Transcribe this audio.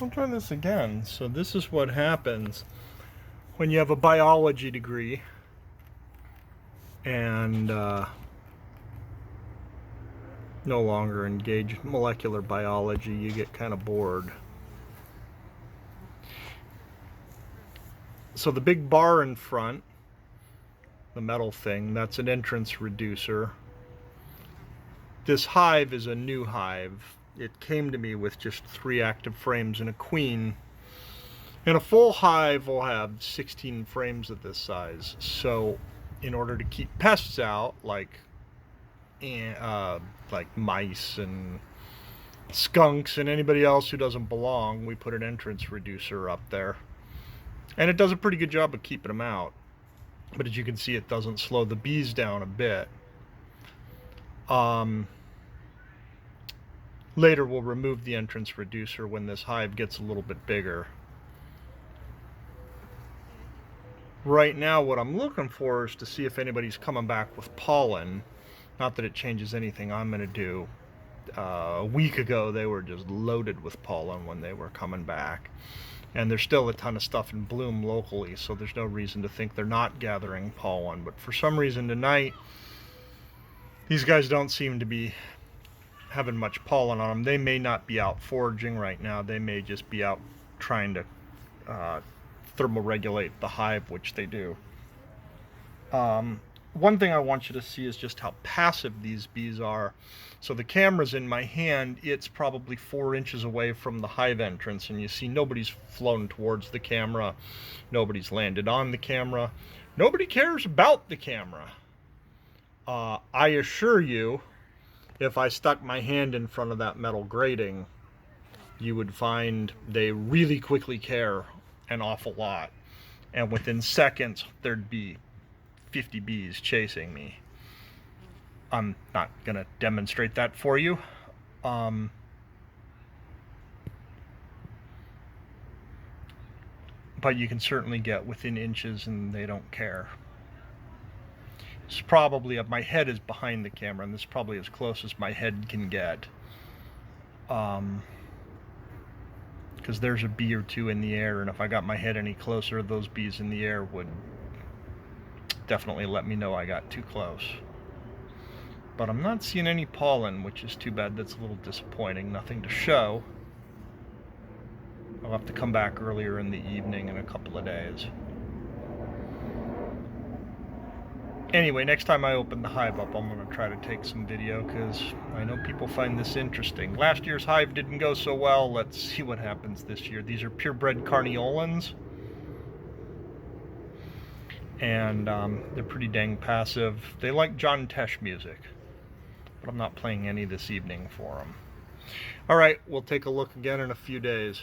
I'll try this again. So this is what happens when you have a biology degree and no longer engage molecular biology. You get kind of bored. So the big bar in front, the metal thing, that's an entrance reducer. This hive is a new hive. It came to me with just 3 active frames and a queen. And a full hive will have 16 frames of this size. So in order to keep pests out, like mice and skunks and anybody else who doesn't belong, we put an entrance reducer up there. And it does a pretty good job of keeping them out. But as you can see, it doesn't slow the bees down a bit. Later we'll remove the entrance reducer when this hive gets a little bit bigger. Right now what I'm looking for is to see if anybody's coming back with pollen. Not that it changes anything I'm going to do. A week ago they were just loaded with pollen when they were coming back. And there's still a ton of stuff in bloom locally, so there's no reason to think they're not gathering pollen. But for some reason tonight, these guys don't seem to be having much pollen on them. They may not be out foraging right now. They may just be out trying to thermoregulate the hive, which they do. One thing I want you to see is just how passive these bees are. So the camera's in my hand. It's probably 4 inches away from the hive entrance, and you see nobody's flown towards the camera. Nobody's landed on the camera. Nobody cares about the camera. I assure you, if I stuck my hand in front of that metal grating, you would find they really quickly care an awful lot. And within seconds, there'd be 50 bees chasing me. I'm not going to demonstrate that for you. But you can certainly get within inches and they don't care. It's probably, my head is behind the camera, and this is probably as close as my head can get. Because there's a bee or two in the air, and if I got my head any closer, those bees in the air would definitely let me know I got too close. But I'm not seeing any pollen, which is too bad. That's a little disappointing. Nothing to show. I'll have to come back earlier in the evening in a couple of days. Anyway, next time I open the hive up, I'm going to try to take some video, because I know people find this interesting. Last year's hive didn't go so well. Let's see what happens this year. These are purebred carniolans. And they're pretty dang passive. They like John Tesh music, but I'm not playing any this evening for them. All right, we'll take a look again in a few days.